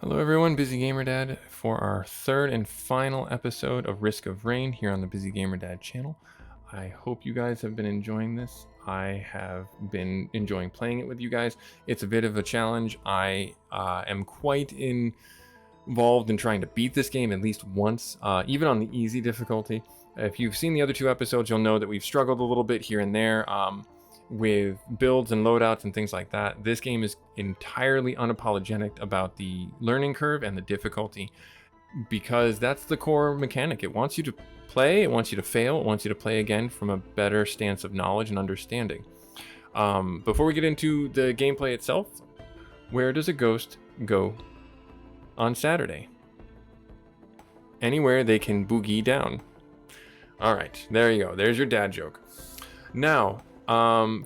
Hello everyone, Busy Gamer Dad for our third and final episode of Risk of Rain here on the Busy Gamer Dad channel. I hope you guys have been enjoying this. I have been enjoying playing it with you guys. It's a bit of a challenge. I am quite involved in trying to beat this game at least once, even on the easy difficulty. If you've seen the other two episodes, you'll know that we've struggled a little bit here and there. With builds and loadouts and things like that. This game is entirely unapologetic about the learning curve and the difficulty because that's the core mechanic. It wants you to play, it wants you to fail, it wants you to play again from a better stance of knowledge and understanding. Before we get into the gameplay itself, where does a ghost go on Saturday? Anywhere they can boogie down. Alright, there you go. There's your dad joke. Now,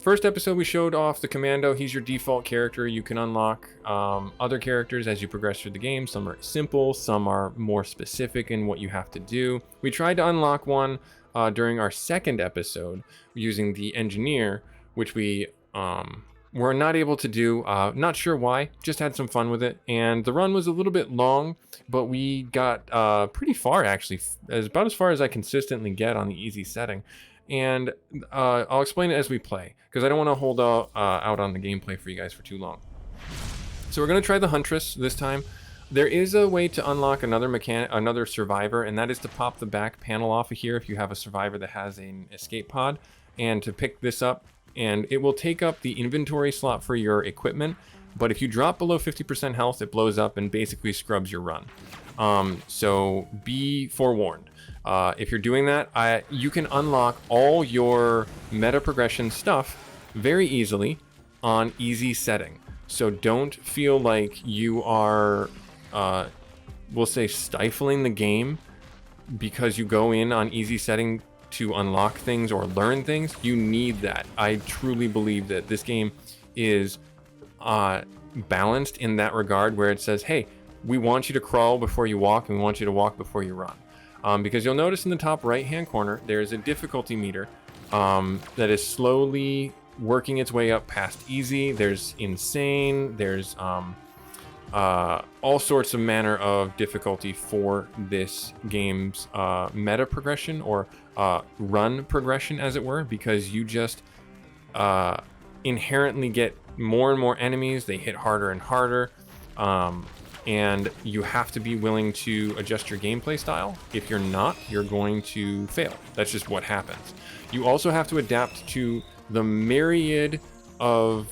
first episode we showed off the commando. He's your default character. You can unlock other characters as you progress through the game. Some are simple, some are more specific in what you have to do. We tried to unlock one during our second episode using the engineer, which we were not able to do. Not sure why, just had some fun with it. And the run was a little bit long, but we got pretty far actually, about as far as I consistently get on the easy setting. And I'll explain it as we play, because I don't want to hold out on the gameplay for you guys for too long. So we're going to try the Huntress this time. There is a way to unlock another survivor, and that is to pop the back panel off of here if you have a survivor that has an escape pod, and to pick this up, and it will take up the inventory slot for your equipment, but if you drop below 50% health, it blows up and basically scrubs your run. So be forewarned. If you're doing that, you can unlock all your meta progression stuff very easily on easy setting. So don't feel like you are, we'll say, stifling the game because you go in on easy setting to unlock things or learn things. You need that. I truly believe that this game is balanced in that regard, where it says, hey, we want you to crawl before you walk, and we want you to walk before you run. Because you'll notice in the top right hand corner there's a difficulty meter that is slowly working its way up past easy. There's insane, there's all sorts of manner of difficulty for this game's meta progression, or run progression as it were, because you just inherently get more and more enemies. They hit harder and harder. And you have to be willing to adjust your gameplay style. If you're not, you're going to fail. That's just what happens. You also have to adapt to the myriad of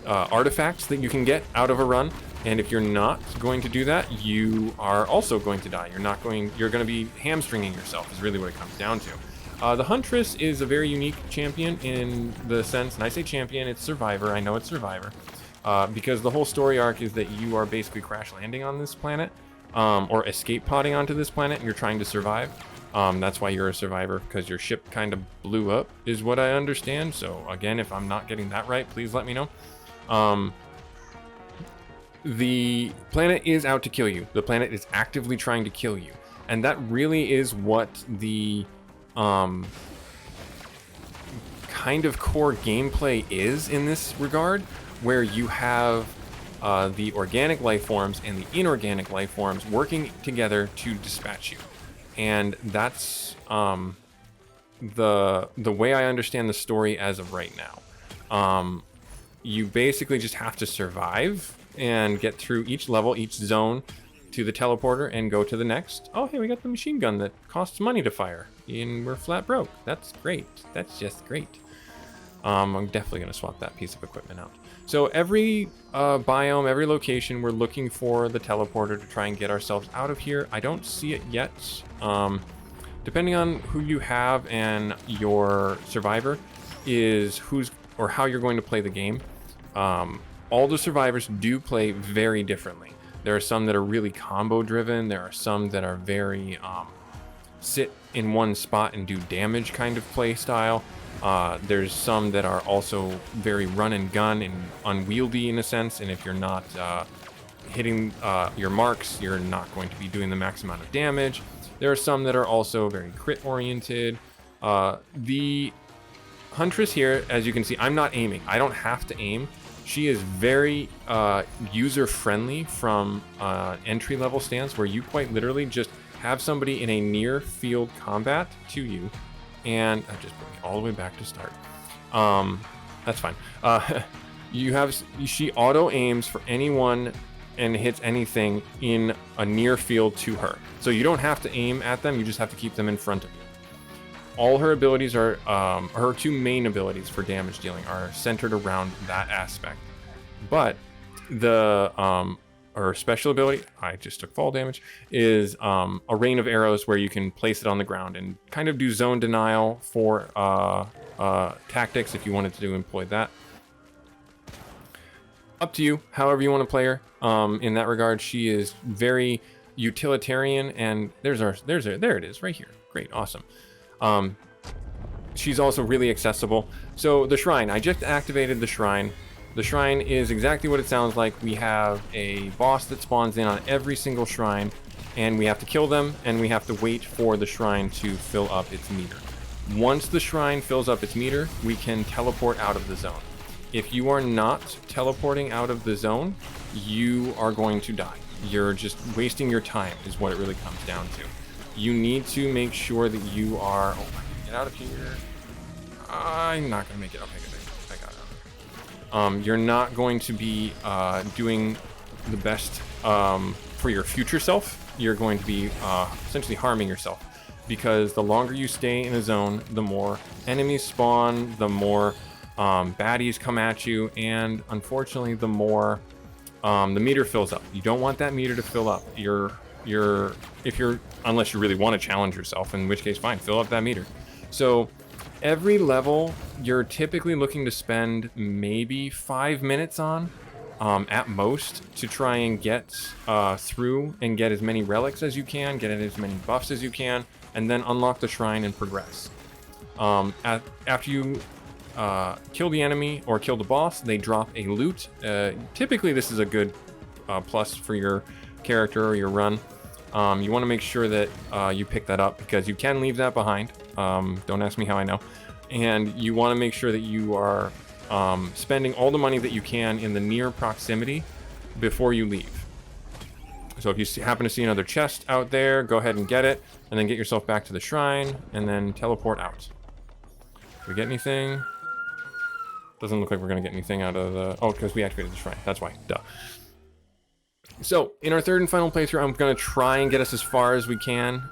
artifacts that you can get out of a run. And if you're not going to do that, you are also going to die. You're going to be hamstringing yourself is really what it comes down to. The Huntress is a very unique champion in the sense, and I say champion, it's Survivor. I know it's Survivor. Because the whole story arc is that you are basically crash landing on this planet, or escape podding onto this planet, and you're trying to survive. That's why you're a survivor, because your ship kind of blew up, is what I understand. So again, if I'm not getting that right, please let me know. The planet is out to kill you. The planet is actively trying to kill you. And that really is what the kind of core gameplay is in this regard, where you have the organic life forms and the inorganic life forms working together to dispatch you. And that's the way I understand the story as of right now. You basically just have to survive and get through each level, each zone, to the teleporter and go to the next. Oh, hey, we got the machine gun that costs money to fire, and we're flat broke. That's great. That's just great. I'm definitely going to swap that piece of equipment out. So every biome, every location, we're looking for the teleporter to try and get ourselves out of here. I don't see it yet. Depending on who you have and your survivor is how you're going to play the game. All the survivors do play very differently. There are some that are really combo driven. There are some that are very sit in one spot and do damage kind of play style. There's some that are also very run and gun and unwieldy in a sense. And if you're not hitting your marks, you're not going to be doing the max amount of damage. There are some that are also very crit oriented. The Huntress here, as you can see, I'm not aiming. I don't have to aim. She is very user-friendly from entry-level stance, where you quite literally just have somebody in a near-field combat to you, and that just put me all the way back to start. That's fine. She auto-aims for anyone and hits anything in a near field to her. So you don't have to aim at them, you just have to keep them in front of you. All her abilities are, her two main abilities for damage dealing are centered around that aspect. But the, her special ability, I just took fall damage, is a rain of arrows where you can place it on the ground and kind of do zone denial for tactics if you wanted to employ that. Up to you, however you want to play her. In that regard, she is very utilitarian, and there it is right here. Great, awesome. She's also really accessible. So the shrine, I just activated the shrine. The shrine is exactly what it sounds like. We have a boss that spawns in on every single shrine, and we have to kill them, and we have to wait for the shrine to fill up its meter. Once the shrine fills up its meter, we can teleport out of the zone. If you are not teleporting out of the zone, you are going to die. You're just wasting your time is what it really comes down to. You need to make sure that you are... Oh, get out of here. I'm not going to make it. Okay, good. I got it. You're not going to be doing the best for your future self. You're going to be essentially harming yourself. Because the longer you stay in a zone, the more enemies spawn, the more... baddies come at you, and unfortunately the more the meter fills up. You don't want that meter to fill up. Unless you really want to challenge yourself, in which case fine, fill up that meter. So every level you're typically looking to spend maybe 5 minutes on at most to try and get through and get as many relics as you can, get as many buffs as you can, and then unlock the shrine and progress. After you kill the enemy or kill the boss, they drop a loot. Typically this is a good plus for your character or your run. You want to make sure that you pick that up, because you can leave that behind. Don't ask me how I know. And you want to make sure that you are spending all the money that you can in the near proximity before you leave. So if you happen to see another chest out there, go ahead and get it, and then get yourself back to the shrine, and then teleport out. Did we get anything? Doesn't look like we're going to get anything out of the... Oh, because we activated the shrine. That's why. Duh. So, in our third and final playthrough, I'm going to try and get us as far as we can.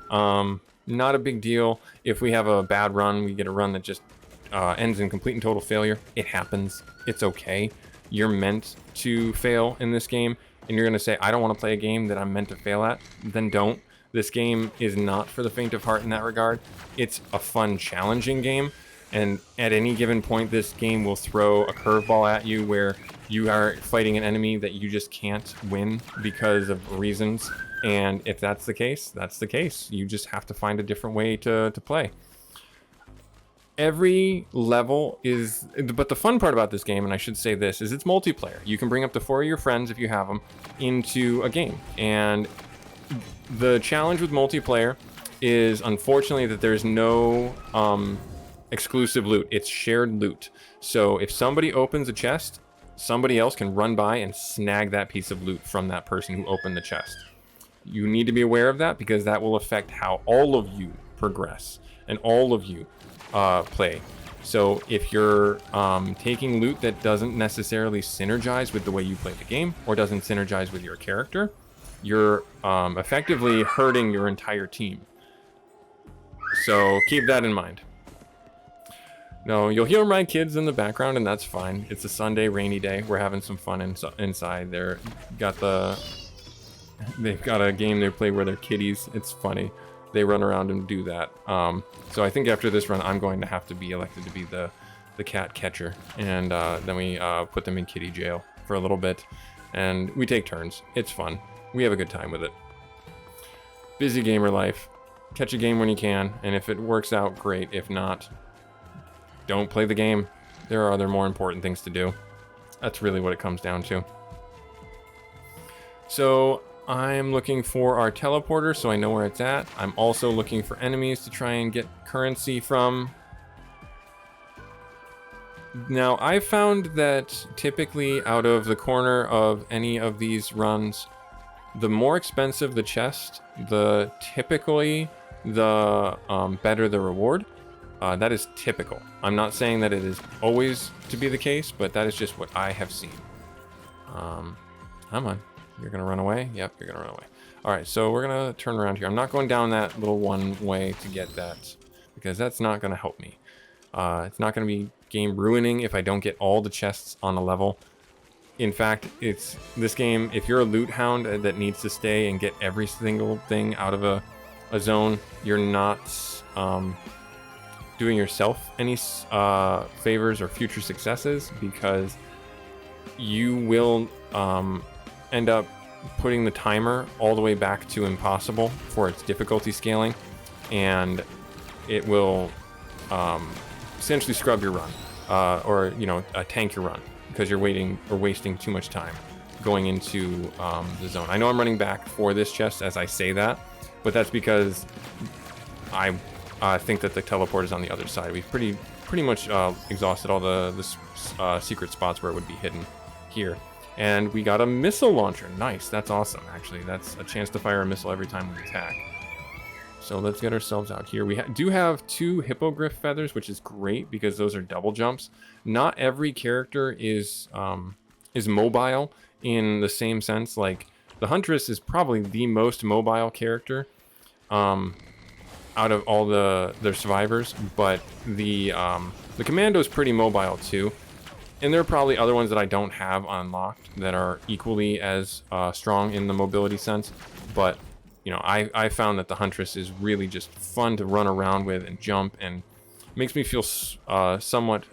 Not a big deal. If we have a bad run, we get a run that just ends in complete and total failure. It happens. It's okay. You're meant to fail in this game, and you're going to say, I don't want to play a game that I'm meant to fail at. Then don't. This game is not for the faint of heart in that regard. It's a fun, challenging game. And at any given point, this game will throw a curveball at you where you are fighting an enemy that you just can't win because of reasons. And if that's the case, that's the case. You just have to find a different way to play. Every level is... But the fun part about this game, and I should say this, is it's multiplayer. You can bring up to 4 of your friends, if you have them, into a game. And the challenge with multiplayer is, unfortunately, that there's no... exclusive loot. It's shared loot. So if somebody opens a chest, somebody else can run by and snag that piece of loot from that person who opened the chest. You need to be aware of that, because that will affect how all of you progress and all of you play. So if you're taking loot that doesn't necessarily synergize with the way you play the game, or doesn't synergize with your character, you're effectively hurting your entire team. So keep that in mind. No, you'll hear my kids in the background, and that's fine. It's a Sunday, rainy day. We're having some fun inside. They've got a game they play where they're kitties. It's funny. They run around and do that. So I think after this run, I'm going to have to be elected to be the cat catcher, and then we put them in kitty jail for a little bit, and we take turns. It's fun. We have a good time with it. Busy gamer life. Catch a game when you can, and if it works out, great. If not, don't play the game. There are other more important things to do. That's really what it comes down to. So I'm looking for our teleporter, so I know where it's at. I'm also looking for enemies to try and get currency from. Now, I found that typically out of the corner of any of these runs, the more expensive the chest, the typically the better the reward. That is typical. I'm not saying that it is always to be the case, but that is just what I have seen. Come on. You're going to run away? Yep, you're going to run away. All right, so we're going to turn around here. I'm not going down that little one way to get that because that's not going to help me. It's not going to be game ruining if I don't get all the chests on a level. In fact, it's this game, if you're a loot hound that needs to stay and get every single thing out of a zone, you're not doing yourself any favors or future successes, because you will end up putting the timer all the way back to impossible for its difficulty scaling, and it will essentially scrub your run, or tank your run, because you're waiting or wasting too much time going into the zone. I know I'm running back for this chest as I say that, but that's because I think that the teleport is on the other side. We've pretty much exhausted all the secret spots where it would be hidden here. And we got a missile launcher. Nice, that's awesome, actually. That's a chance to fire a missile every time we attack. So let's get ourselves out here. We do have 2 hippogriff feathers, which is great because those are double jumps. Not every character is mobile in the same sense. Like, the Huntress is probably the most mobile character out of all their survivors, but the Commando is pretty mobile too. And there are probably other ones that I don't have unlocked that are equally as strong in the mobility sense, but I found that the Huntress is really just fun to run around with and jump, and makes me feel somewhat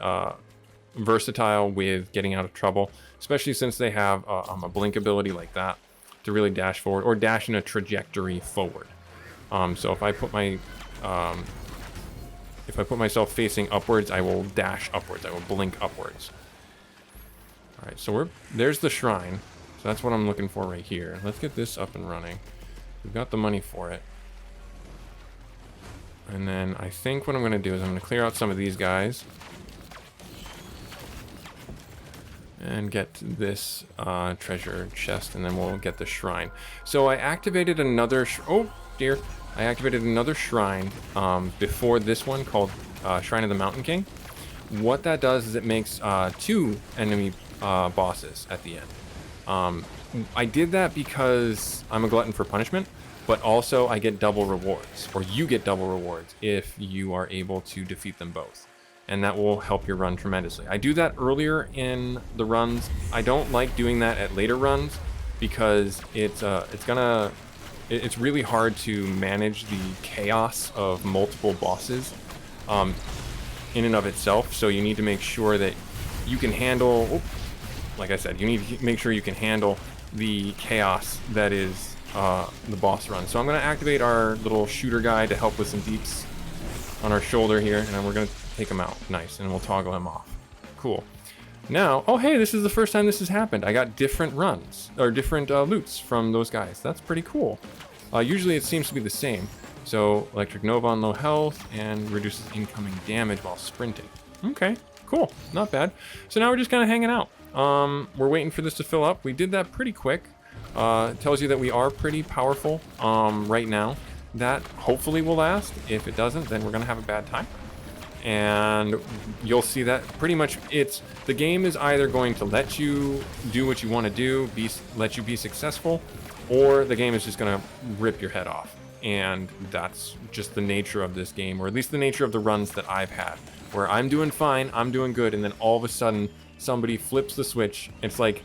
versatile with getting out of trouble, especially since they have a blink ability like that to really dash forward or dash in a trajectory forward. So if I put myself facing upwards, I will dash upwards. I will blink upwards. All right, so there's the shrine. So that's what I'm looking for right here. Let's get this up and running. We've got the money for it. And then I think what I'm going to do is I'm going to clear out some of these guys. And get this treasure chest, and then we'll get the shrine. So I activated another... oh, dear. I activated another shrine before this one called Shrine of the Mountain King. What that does is it makes 2 enemy bosses at the end. I did that because I'm a glutton for punishment, but also I get double rewards, or you get double rewards if you are able to defeat them both. And that will help your run tremendously. I do that earlier in the runs. I don't like doing that at later runs because it's really hard to manage the chaos of multiple bosses in and of itself. So you need to make sure that you can handle, like I said, you need to make sure you can handle the chaos that is the boss run. So I'm going to activate our little shooter guy to help with some deeps on our shoulder here, and then we're going to take him out. Nice, and we'll toggle him off. Cool. Now, oh hey, this is the first time this has happened. I got different runs, or different loots from those guys. That's pretty cool. Usually it seems to be the same. So, Electric Nova on low health, and reduces incoming damage while sprinting. Okay, cool, not bad. So now we're just kind of hanging out. We're waiting for this to fill up. We did that pretty quick. It tells you that we are pretty powerful right now. That hopefully will last. If it doesn't, then we're gonna have a bad time. And you'll see that pretty much the game is either going to let you do what you want to do, let you be successful, or the game is just gonna rip your head off. And that's just the nature of this game, or at least the nature of the runs that I've had, where I'm doing fine, I'm doing good, and then all of a sudden somebody flips the switch. It's like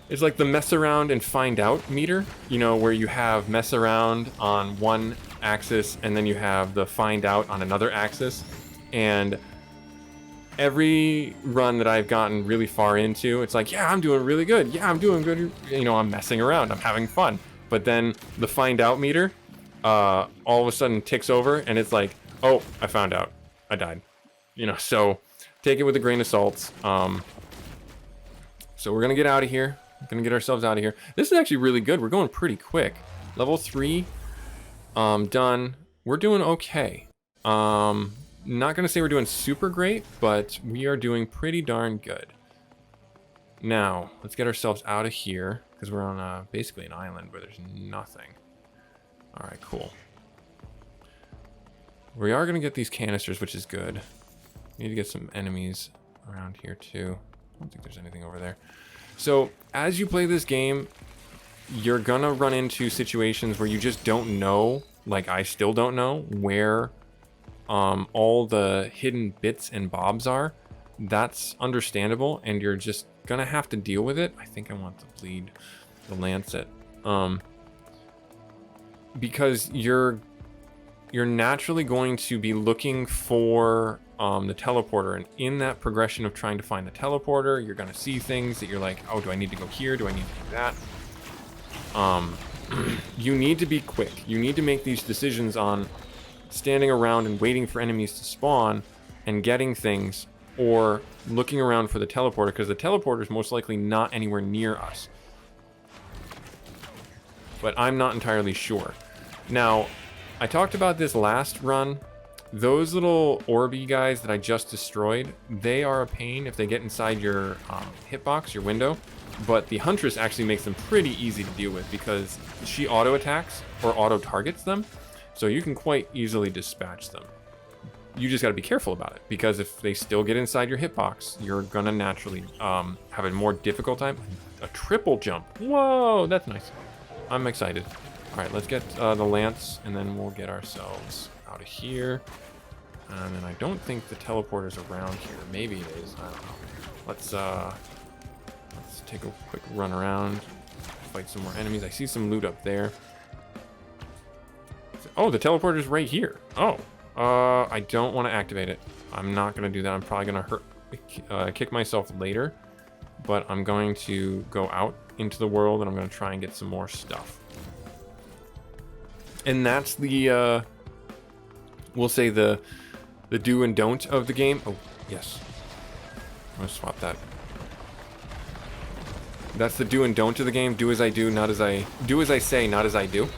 the mess around and find out meter, where you have mess around on one axis and then you have the find out on another axis. And every run that I've gotten really far into, it's like, yeah, I'm doing really good. Yeah, I'm doing good. I'm messing around. I'm having fun. But then the find out meter all of a sudden ticks over and it's like, oh, I found out. I died. So take it with a grain of salt. So we're going to get out of here. We're going to get ourselves out of here. This is actually really good. We're going pretty quick. Level 3 done. We're doing okay. Not gonna say we're doing super great, but we are doing pretty darn good. Now, let's get ourselves out of here, because we're on basically an island where there's nothing. Alright, cool. We are gonna get these canisters, which is good. Need to get some enemies around here too. I don't think there's anything over there. So, as you play this game, you're gonna run into situations where you just don't know, like I still don't know, where all the hidden bits and bobs are. That's understandable, and you're just gonna have to deal with it. I think I want to bleed the lancet. Because you're naturally going to be looking for the teleporter, and in that progression of trying to find the teleporter, you're gonna see things that you're like, oh, do I need to go here? Do I need to do that? You need to be quick. You need to make these decisions on standing around and waiting for enemies to spawn and getting things, or looking around for the teleporter, because the teleporter is most likely not anywhere near us. But I'm not entirely sure. Now, I talked about this last run. Those little orby guys that I just destroyed, they are a pain if they get inside your hitbox, your window. But the Huntress actually makes them pretty easy to deal with, because she auto attacks or auto targets them. So you can quite easily dispatch them. You just got to be careful about it, because if they still get inside your hitbox, you're going to naturally have a more difficult time. A triple jump. Whoa, that's nice. I'm excited. All right, let's get the lance, and then we'll get ourselves out of here. And then I don't think the teleporter's around here. Maybe it is. I don't know. Let's take a quick run around, fight some more enemies. I see some loot up there. Oh, the teleporter's right here. Oh, I don't want to activate it. I'm not going to do that. I'm probably going to kick myself later, but I'm going to go out into the world, and I'm going to try and get some more stuff. And that's the, we'll say the do and don't of the game. Oh, yes. I'm going to swap that. That's the do and don't of the game. Do as I do, not as I... Do as I say, not as I do.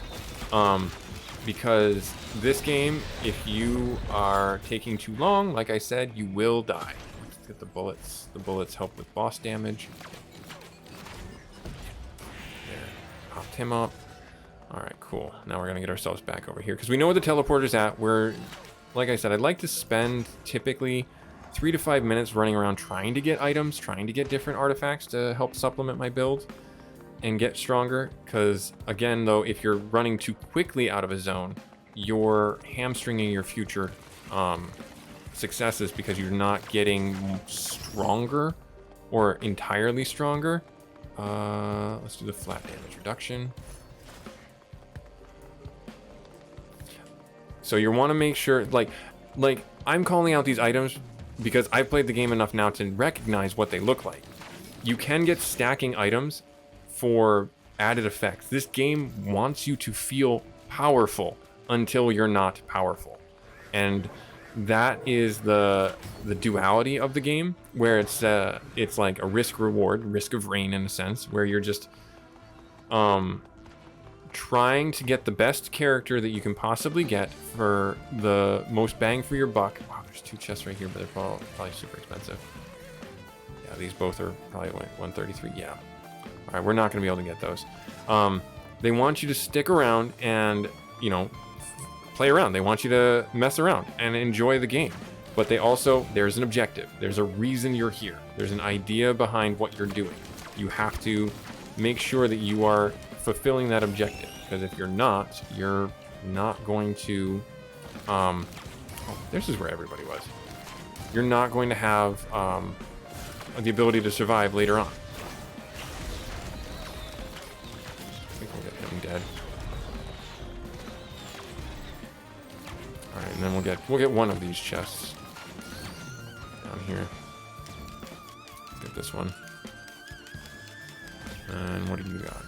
Because this game, if you are taking too long, like I said, you will die. Let's get the bullets. The bullets help with boss damage. There. Popped him up. Alright, cool. Now we're going to get ourselves back over here, because we know where the teleporter's at. We're... Like I said, I'd like to spend typically 3 to 5 minutes running around trying to get items, trying to get different artifacts to help supplement my build and get stronger. Because again, though, if you're running too quickly out of a zone, you're hamstringing your future successes, because you're not getting stronger or entirely stronger. Let's do the flat damage reduction. So you want to make sure, like I'm calling out these items because I've played the game enough now to recognize what they look like. You can get stacking items for added effects. This game wants you to feel powerful until you're not powerful. And that is the duality of the game, where it's like a risk-reward, risk of rain in a sense, where you're just trying to get the best character that you can possibly get for the most bang for your buck. Wow, there's 2 chests right here, but they're probably super expensive. Yeah, these both are probably like 133. Yeah. All right, we're not going to be able to get those. They want you to stick around and, you know, play around. They want you to mess around and enjoy the game. But they also, there's an objective. There's a reason you're here. There's an idea behind what you're doing. You have to make sure that you are fulfilling that objective, because if you're not going to oh, this is where everybody was. You're not going to have the ability to survive later on. I think we'll get him dead. Alright, and then we'll get one of these chests down here. Get this one. And what do you got?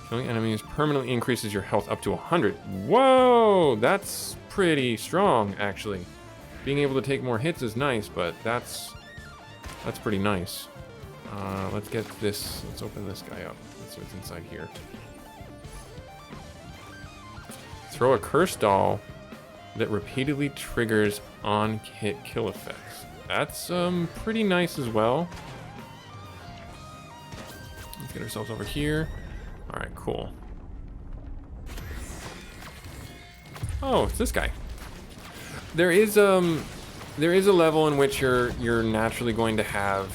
Killing enemies permanently increases your health up to 100. Whoa! That's pretty strong, actually. Being able to take more hits is nice, but that's pretty nice. Let's get this. Let's open this guy up. Let's see what's inside here. Throw a curse doll that repeatedly triggers on hit kill effects. That's pretty nice as well. Let's get ourselves over here. All right, cool. Oh, it's this guy. There is a level in which you're naturally going to have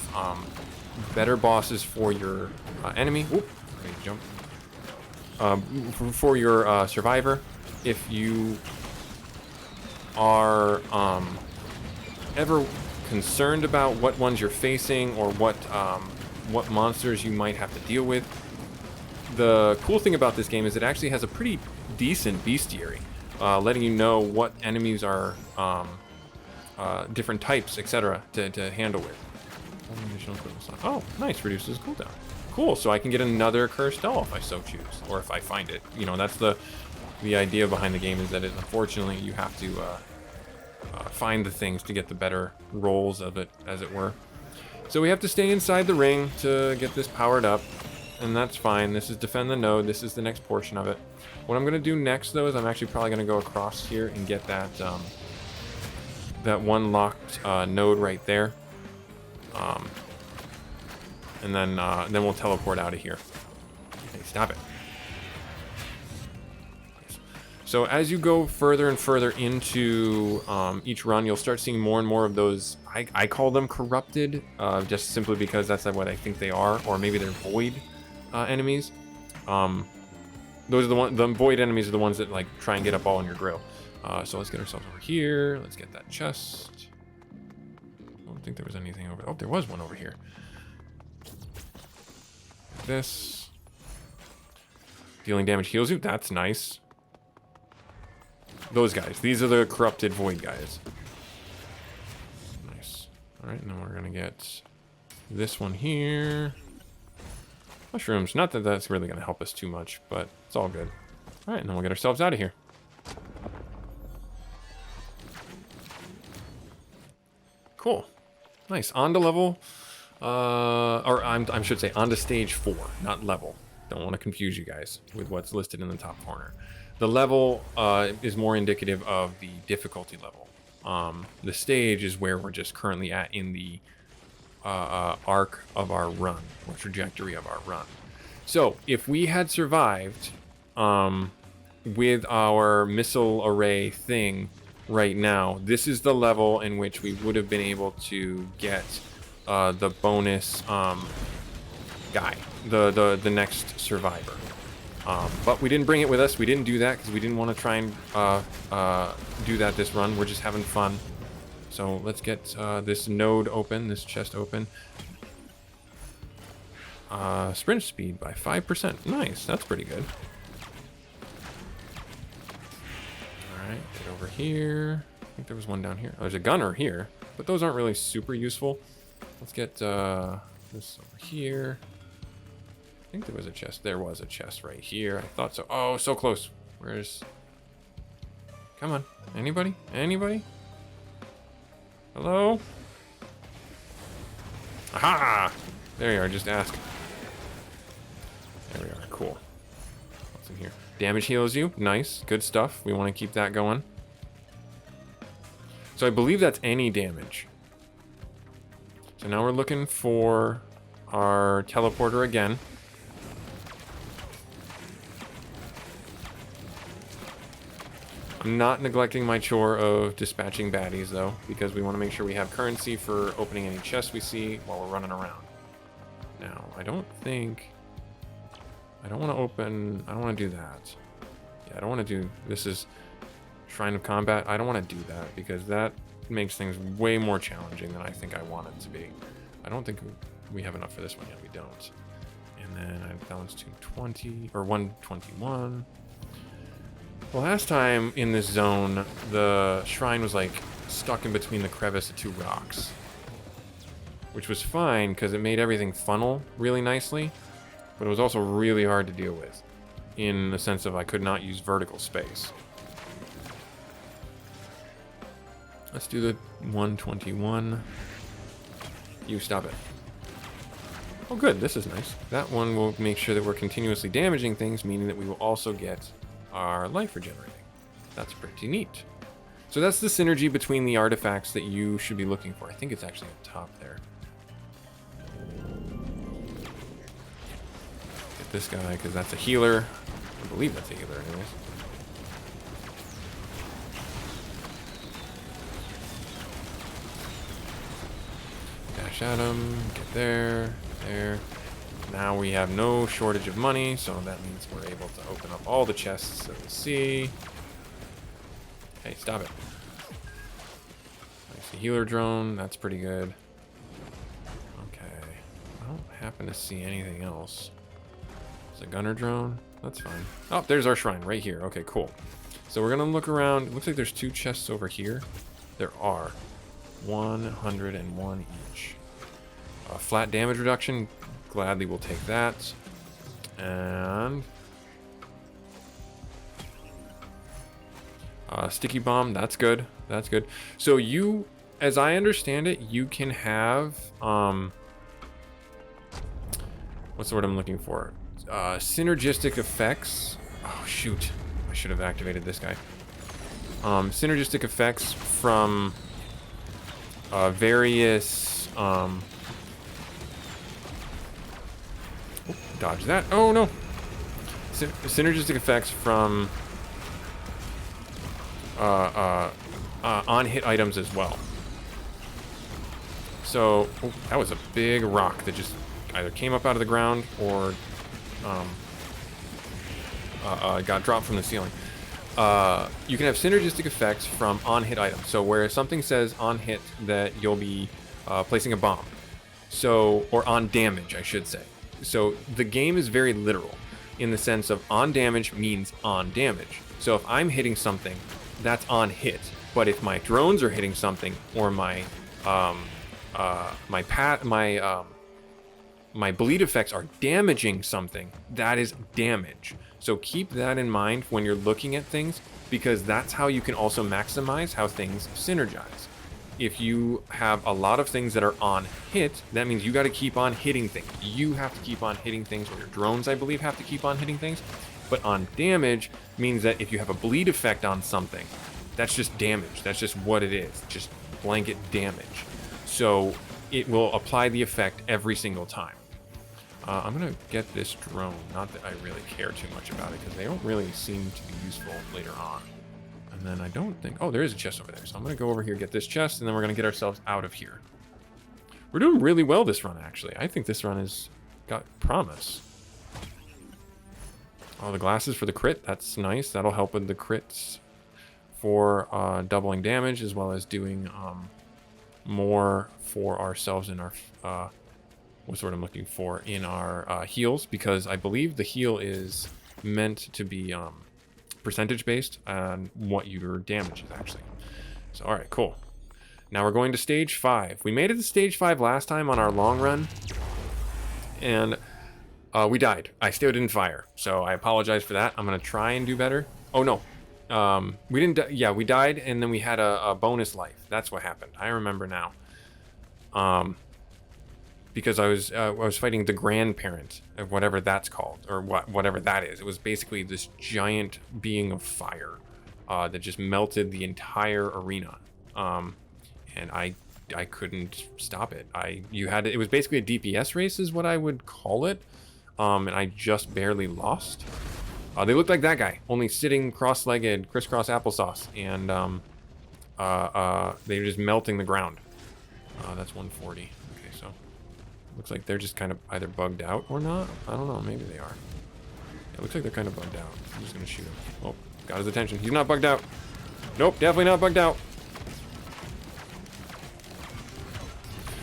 better bosses for your enemy. Oop, jump. For your survivor, if you are ever concerned about what ones you're facing or what monsters you might have to deal with. The cool thing about this game is it actually has a pretty decent bestiary, letting you know what enemies are different types, etc. to handle with. Oh, nice, reduces cooldown. Cool, so I can get another cursed doll if I so choose, or if I find it. You know, that's the idea behind the game, is that unfortunately you have to find the things to get the better rolls of it, as it were. So we have to stay inside the ring to get this powered up, and that's fine. This is defend the node. This is the next portion of it. What I'm going to do next, though, is I'm actually probably going to go across here and get that that one locked node right there. And then we'll teleport out of here. Hey, stop it. So as you go further and further into each run, you'll start seeing more and more of those. I call them corrupted, just simply because that's what I think they are, or maybe they're void enemies. Those are the void enemies are the ones that like try and get up all in your grill. So let's get ourselves over here. Let's get that chest. I don't think there was anything over. Oh, there was one over here. This dealing damage heals you. That's nice. Those guys. These are the corrupted void guys. Nice. All right, and then we're gonna get this one here. Mushrooms. Not that that's really gonna help us too much, but it's all good. All right, and then we'll get ourselves out of here. Cool. Nice. On to level. Or I should say on to stage 4, not level. Don't want to confuse you guys with what's listed in the top corner. The level is more indicative of the difficulty level. The stage is where we're just currently at in the arc of our run, or trajectory of our run. So if we had survived with our missile array thing right now, this is the level in which we would have been able to get the bonus guy, the next survivor. But we didn't bring it with us. We didn't do that because we didn't want to try and do that this run. We're just having fun. So let's get this node open, this chest open. Sprint speed by 5%. Nice, that's pretty good. Alright, get over here. I think there was one down here. Oh, there's a gunner here, but those aren't really super useful. Let's get this over here. I think there was a chest. There was a chest right here. I thought so. Oh, so close. Where's... Come on. Anybody? Anybody? Hello? Aha! There you are. Just ask. There we are. Cool. What's in here? Damage heals you. Nice. Good stuff. We want to keep that going. So I believe that's any damage. So now we're looking for our teleporter again. I'm not neglecting my chore of dispatching baddies, though, because we want to make sure we have currency for opening any chests we see while we're running around. Now, I don't want to open... I don't want to do that. Yeah, I don't want to do... This is Shrine of Combat. I don't want to do that, because that makes things way more challenging than I think I want it to be. I don't think we have enough for this one yet. We don't. And then I balanced 220, or 121. The last time in this zone, the shrine was like stuck in between the crevice of 2 rocks, which was fine because it made everything funnel really nicely, but it was also really hard to deal with in the sense of I could not use vertical space. Let's do the 121. You stop it. Oh good, this is nice. That one will make sure that we're continuously damaging things, meaning that we will also get our life regenerating. That's pretty neat. So that's the synergy between the artifacts that you should be looking for. I think it's actually up top there. Get this guy, because that's a healer. I believe that's a healer anyways. Dash at him, get there, there. Now we have no shortage of money, so that means we're able to open up all the chests that we see. Hey, stop it. Nice healer drone, that's pretty good. Okay, I don't happen to see anything else. It's a gunner drone, that's fine. Oh, there's our shrine right here. Okay, cool. So we're gonna look around. It looks like there's 2 chests over here. There are 101 each. Flat damage reduction, gladly will take that. And sticky bomb, that's good. That's good. So you, as I understand it, you can have what's the word I'm looking for? Synergistic effects. Oh shoot, I should have activated this guy. Synergistic effects from various dodge that. Oh no. Synergistic effects from on hit items as well. So that was a big rock that just either came up out of the ground or got dropped from the ceiling. You can have synergistic effects from on hit items. So where something says on hit that you'll be placing a bomb. So, or on damage, I should say. So the game is very literal in the sense of on damage means on damage. So if I'm hitting something, that's on hit. But if my drones are hitting something or my bleed effects are damaging something, that is damage. So keep that in mind when you're looking at things, because that's how you can also maximize how things synergize. If you have a lot of things that are on hit, that means you got to keep on hitting things. You have to keep on hitting things, or your drones, I believe, have to keep on hitting things. But on damage means that if you have a bleed effect on something, that's just damage. That's just what it is, just blanket damage. So it will apply the effect every single time. I'm going to get this drone. Not that I really care too much about it, because they don't really seem to be useful later on. And then I don't think... Oh, there is a chest over there. So I'm going to go over here, get this chest, and then we're going to get ourselves out of here. We're doing really well this run, actually. I think this run has got promise. Oh, the glasses for the crit. That's nice. That'll help with the crits for doubling damage, as well as doing more for ourselves in our... what's the word I'm looking for? In our heals, because I believe the heal is meant to be... percentage based on what your damage is actually. So all right, cool. Now we're going to stage 5. We made it to stage 5 last time on our long run, and we died. I still didn't fire, so I apologize for that. I'm gonna try and do better. Oh no, we didn't. Yeah, we died, and then we had a bonus life. That's what happened. I remember now. Because I was fighting the grandparent of whatever that's called, or whatever that is. It was basically this giant being of fire that just melted the entire arena, and I couldn't stop it. It was basically a DPS race, is what I would call it, and I just barely lost. They looked like that guy, only sitting cross-legged, crisscross applesauce, and they were just melting the ground. That's 140. Looks like they're just kind of either bugged out or not. I don't know. Maybe they are. It looks like they're kind of bugged out. I'm just going to shoot him. Oh, got his attention. He's not bugged out. Nope, definitely not bugged out.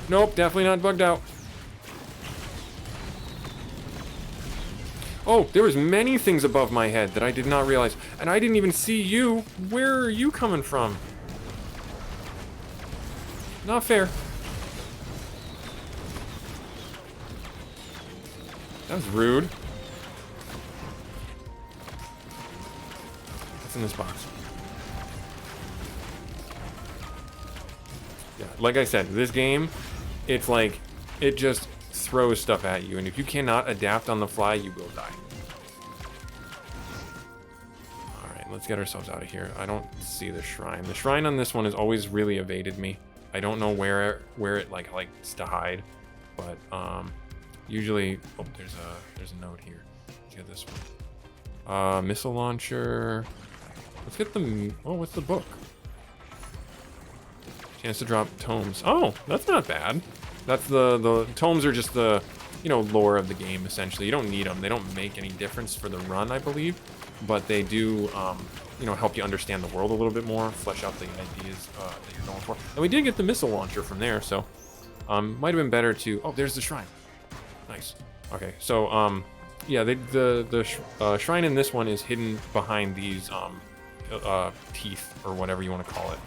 Nope, definitely not bugged out. Oh, there was many things above my head that I did not realize. And I didn't even see you. Where are you coming from? Not fair. That was rude. What's in this box? Yeah, like I said, this game, it's like, it just throws stuff at you, and if you cannot adapt on the fly, you will die. Alright, let's get ourselves out of here. I don't see the shrine. The shrine on this one has always really evaded me. I don't know where it likes to hide, but usually. Oh, there's a note here. Let's get this one. Missile launcher. Let's get the. Oh, what's the book? Chance to drop tomes. Oh, that's not bad. That's the tomes are just the, you know, lore of the game essentially. You don't need them. They don't make any difference for the run, I believe, but they do, you know, help you understand the world a little bit more, flesh out the ideas that you're going for. And we did get the missile launcher from there, so might have been better to. Oh, there's the shrine. Nice. Okay, so yeah, the shrine in this one is hidden behind these teeth or whatever you want to call it.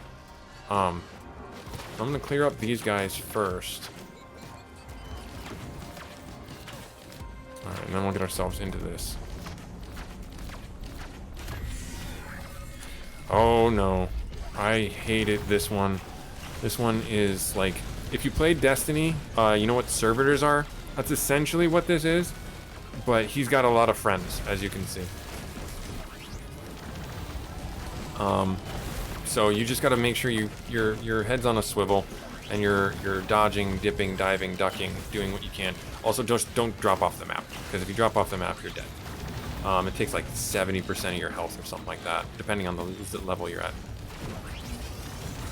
I'm gonna clear up these guys first. Alright, and then we'll get ourselves into this. Oh no. I hated this one. This one is like, if you played Destiny, you know what servitors are? That's essentially what this is. But he's got a lot of friends, as you can see. So you just got to make sure your head's on a swivel, and you're dodging, dipping, diving, ducking, doing what you can. Also, just don't drop off the map, because if you drop off the map, you're dead. It takes like 70% of your health or something like that, depending on the level you're at.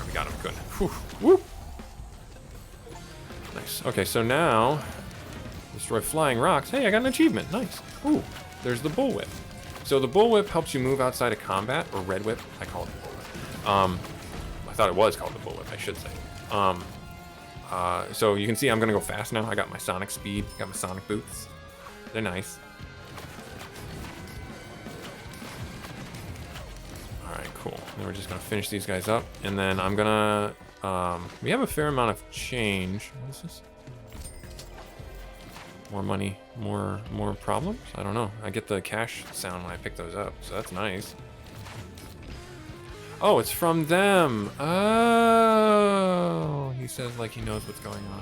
We got him. Good. Whew. Whoop. Nice. Okay, so now destroy flying rocks. Hey, I got an achievement. Nice. Ooh, there's the bullwhip. So the bullwhip helps you move outside of combat, or red whip. I call it the bullwhip. I thought it was called the bullwhip, I should say. So you can see I'm gonna go fast now. I got my sonic speed, got my sonic boots. They're nice. Alright, cool. Then we're just gonna finish these guys up, and then I'm gonna we have a fair amount of change. What is this? More money, more problems? I don't know. I get the cash sound when I pick those up, so that's nice. Oh, it's from them. Oh, he says like he knows what's going on.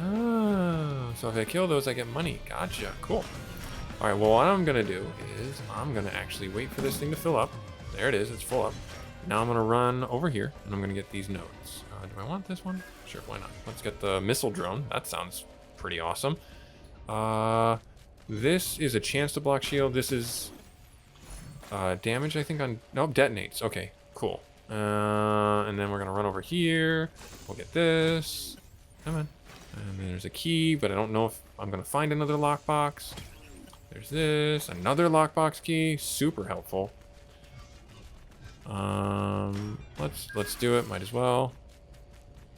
Oh, so if I kill those, I get money. Gotcha. Cool. All right. Well, what I'm gonna do is I'm gonna actually wait for this thing to fill up. There it is. It's full up. Now I'm gonna run over here and I'm gonna get these nodes. Do I want this one? Sure. Why not? Let's get the missile drone. That sounds pretty awesome. This is a chance to block shield. This is damage, I think, on... Nope, detonates. Okay, cool. And then we're going to run over here. We'll get this. Come on. And then there's a key, but I don't know if I'm going to find another lockbox. There's this. Another lockbox key. Super helpful. Let's do it. Might as well.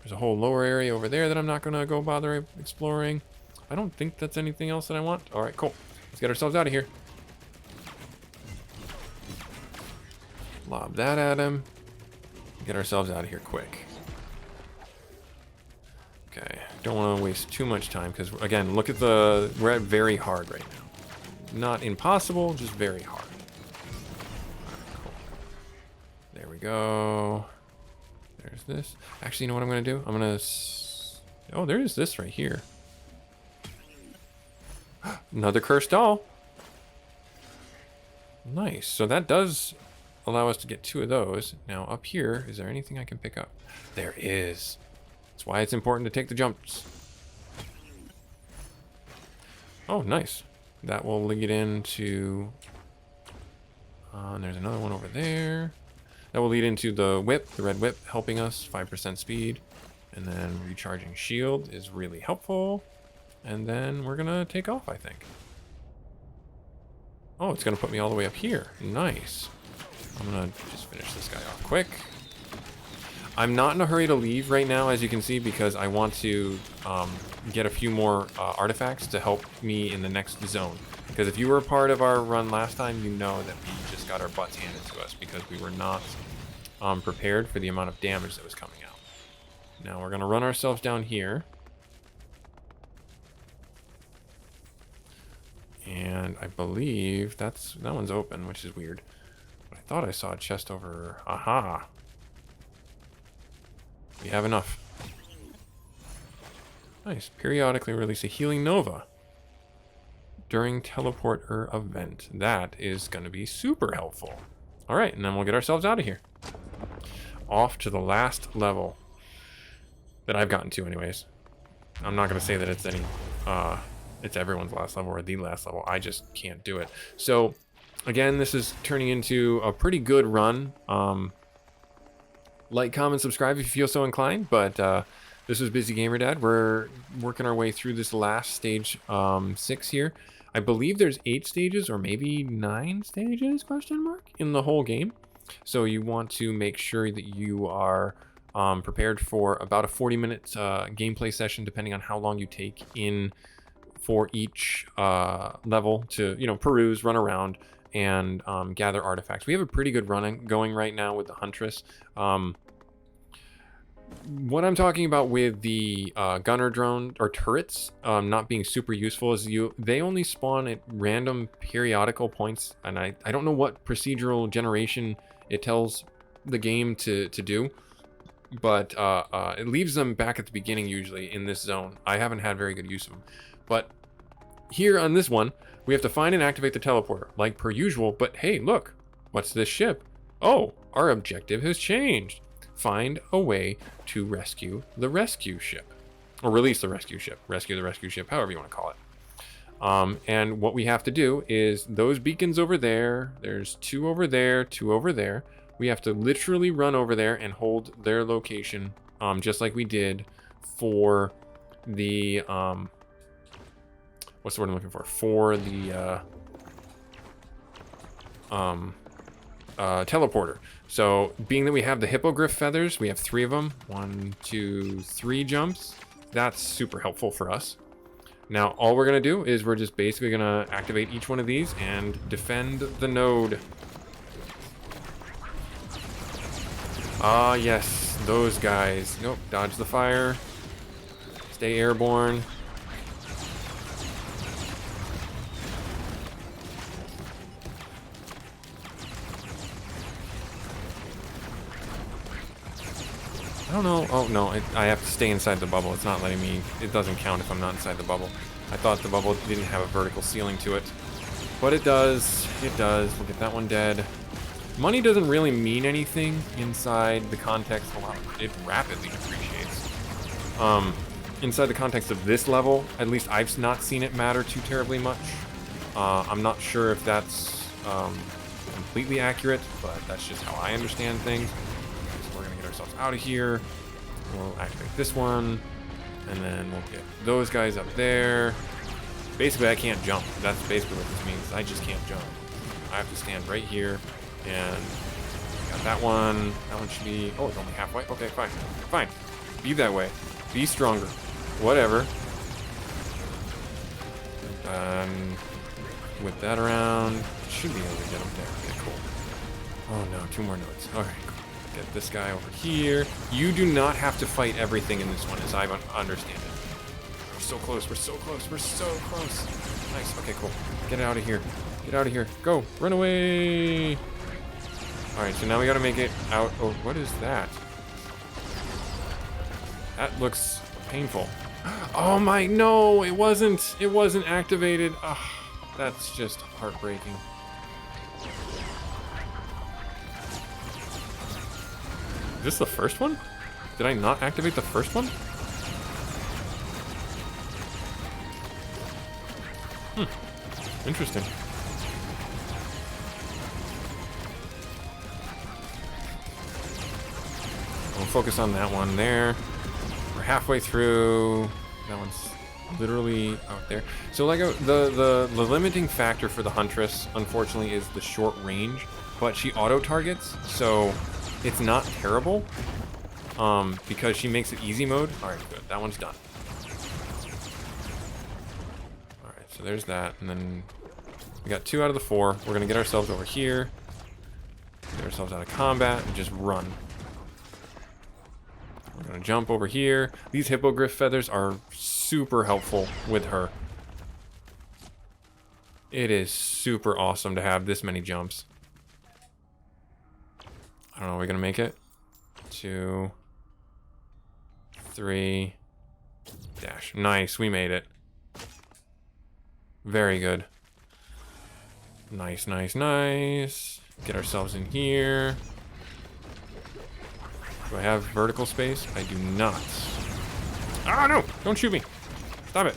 There's a whole lower area over there that I'm not going to go bother exploring. I don't think that's anything else that I want. All right, cool. Let's get ourselves out of here. Lob that at him. Get ourselves out of here quick. Okay, don't want to waste too much time because, again, look at the... We're at very hard right now. Not impossible, just very hard. Alright, cool. There we go. There's this. Actually, you know what I'm going to do? I'm going to... Oh, there is this right here. Another cursed doll. Nice. So that does allow us to get 2 of those. Now up here, is there anything I can pick up? There is. That's why it's important to take the jumps. Oh, nice. That will lead into... and there's another one over there. That will lead into the whip, the red whip, helping us, 5% speed. And then recharging shield is really helpful. And then we're gonna take off, I think. Oh, it's gonna put me all the way up here. Nice. I'm gonna just finish this guy off quick. I'm not in a hurry to leave right now, as you can see, because I want to get a few more artifacts to help me in the next zone. Because if you were a part of our run last time, you know that we just got our butts handed to us because we were not prepared for the amount of damage that was coming out. Now we're gonna run ourselves down here. And I believe that one's open, which is weird. But I thought I saw a chest over... Aha! We have enough. Nice. Periodically release a healing nova during teleporter event. That is going to be super helpful. All right, and then we'll get ourselves out of here. Off to the last level that I've gotten to anyways. I'm not going to say that it's it's everyone's last level or the last level. I just can't do it. So again, this is turning into a pretty good run. Like, comment, subscribe if you feel so inclined. But this was Busy Gamer Dad. We're working our way through this last stage 6 here. I believe there's 8 stages or maybe 9 stages, question mark, in the whole game. So you want to make sure that you are prepared for about a 40-minute gameplay session, depending on how long you take in for each level to, you know, peruse, run around, and gather artifacts. We have a pretty good run going right now with the Huntress. What I'm talking about with the gunner drone or turrets not being super useful is they only spawn at random periodical points, and I don't know what procedural generation it tells the game to do, but it leaves them back at the beginning usually in this zone. I haven't had very good use of them, but here on this one we have to find and activate the teleporter like per usual. But hey, look, what's this ship? Oh, our objective has changed. Find a way to rescue the rescue ship, or release the rescue ship, rescue the rescue ship, however you want to call it. And what we have to do is those beacons over there, there's 2 over there, 2 over there. We have to literally run over there and hold their location, just like we did for the, what's the word I'm looking for? For the teleporter. So being that we have the hippogriff feathers, we have 3 of them, 1, 2, 3 jumps. That's super helpful for us. Now all we're gonna do is we're just basically gonna activate each one of these and defend the node. Ah, yes, those guys. Nope, dodge the fire. Stay airborne. I don't know. Oh, no, I have to stay inside the bubble. It's not letting me. It doesn't count if I'm not inside the bubble. I thought the bubble didn't have a vertical ceiling to it. But it does. It does. We'll get that one dead. Money doesn't really mean anything inside the context. Oh, wow, it rapidly depreciates. Inside the context of this level, at least I've not seen it matter too terribly much. I'm not sure if that's completely accurate, but that's just how I understand things. We're gonna get ourselves out of here. We'll activate this one, and then we'll get those guys up there. Basically, I can't jump. That's basically what this means. I just can't jump. I have to stand right here, and got that one. That one should be. Oh, it's only halfway. Okay, fine, fine. Be that way. Be stronger. Whatever. And with that around, should be able to get them there. Okay, cool. Oh no, 2 more nodes. All right. Get this guy over here. You do not have to fight everything in this one, as I understand it. We're so close. We're so close. We're so close. Nice. Okay, cool. Get out of here. Get out of here. Go. Run away. All right, so now we got to make it out. Oh, what is that? That looks painful. Oh my, no, it wasn't. It wasn't activated. Ugh, that's just heartbreaking. Is this the first one? Did I not activate the first one? Interesting. We'll focus on that one there. We're halfway through. That one's literally out there. So like the limiting factor for the Huntress, unfortunately, is the short range, but she auto targets, so it's not terrible, because she makes it easy mode. All right, good. That one's done. All right, so there's that, and then we got 2 out of the 4. We're gonna get ourselves over here, get ourselves out of combat, and just run. We're gonna jump over here. These hippogriff feathers are super helpful with her. It is super awesome to have this many jumps. I don't know, are we gonna make it? 2, 3, dash. Nice, we made it. Very good. Nice, nice, nice. Get ourselves in here. Do I have vertical space? I do not. Ah, no! Don't shoot me. Stop it.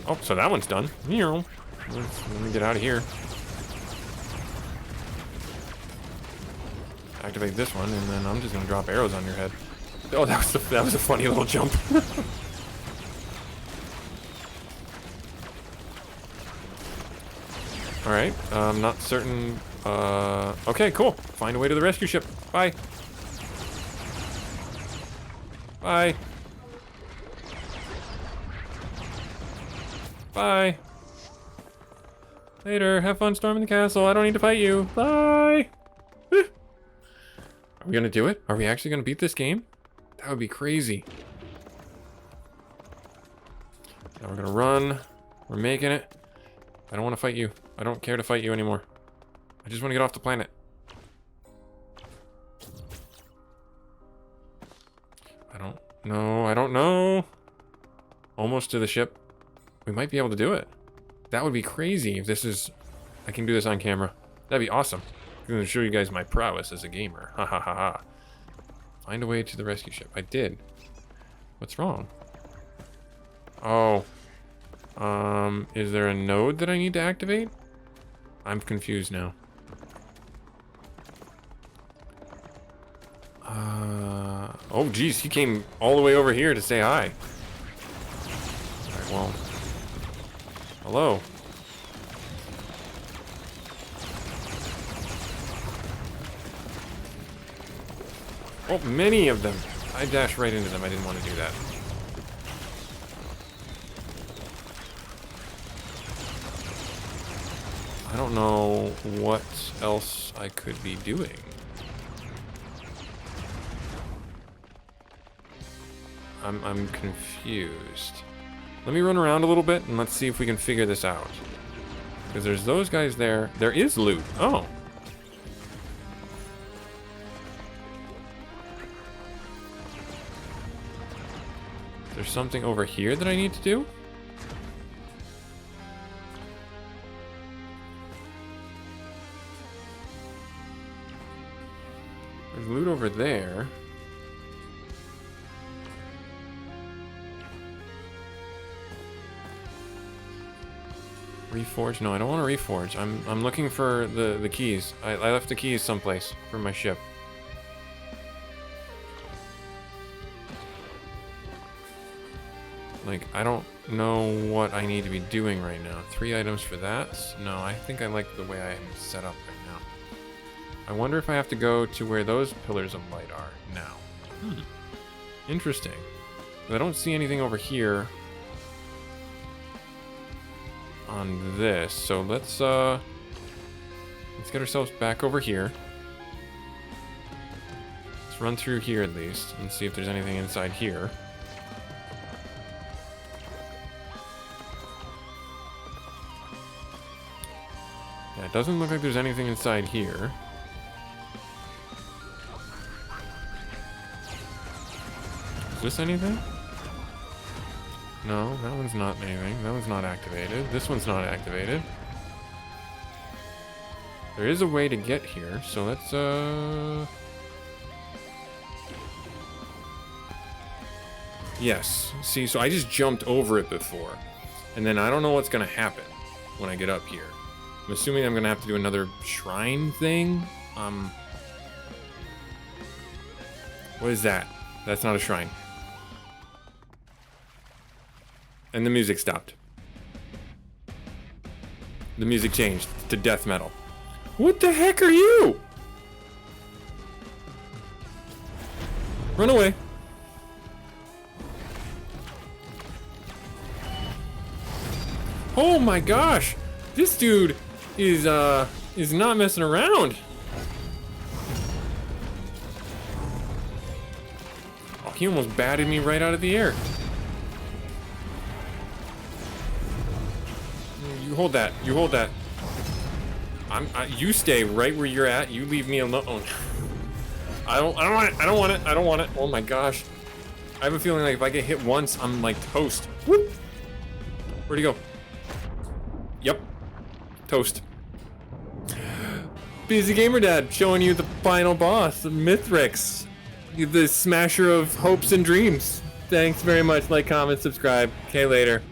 Oh, so that one's done. Let me get out of here. Activate this one, and then I'm just gonna drop arrows on your head. Oh, that was a funny little jump. All right, I'm not certain. Okay, cool. Find a way to the rescue ship. Bye. Bye. Bye. Later. Have fun storming the castle. I don't need to fight you. Bye. Are we gonna do it? Are we actually gonna beat this game? That would be crazy. Now we're gonna run. We're making it. I don't want to fight you. I don't care to fight you anymore. I just want to get off the planet. I don't know. Almost to the ship. We might be able to do it. That would be crazy if this is... I can do this on camera. That'd be awesome. I'm going to show you guys my prowess as a gamer. Ha ha ha ha. Find a way to the rescue ship. I did. What's wrong? Oh. Is there a node that I need to activate? I'm confused now. Oh geez, he came all the way over here to say hi. Alright, well. Hello. Oh, many of them. I dashed right into them. I didn't want to do that. I don't know what else I could be doing. I'm confused. Let me run around a little bit and let's see if we can figure this out. Because there's those guys there. There is loot. Oh. There's something over here that I need to do? There's loot over there. Reforge? No, I don't want to reforge. I'm looking for the keys. I left the keys someplace for my ship. Like, I don't know what I need to be doing right now. 3 items for that? No, I think I like the way I am set up right now. I wonder if I have to go to where those pillars of light are now. Interesting. I don't see anything over here on this, so let's get ourselves back over here. Let's run through here at least and see if there's anything inside here. Yeah, it doesn't look like there's anything inside here. Is this anything? No, that one's not anything. That one's not activated. This one's not activated. There is a way to get here, so let's, Yes. See, so I just jumped over it before. And then I don't know what's gonna happen when I get up here. I'm assuming I'm gonna have to do another shrine thing. What is that? That's not a shrine. And the music stopped. The music changed to death metal. What the heck are you? Run away. Oh my gosh. This dude is not messing around. Oh, he almost batted me right out of the air. You hold that. You hold that. You stay right where you're at. You leave me alone. I don't want it. I don't want it. I don't want it. Oh my gosh. I have a feeling like if I get hit once, I'm like toast. Whoop. Where'd he go? Toast. Busy Gamer Dad showing you the final boss, Mithrix, the smasher of hopes and dreams. Thanks very much. Like, comment, subscribe. Okay, later.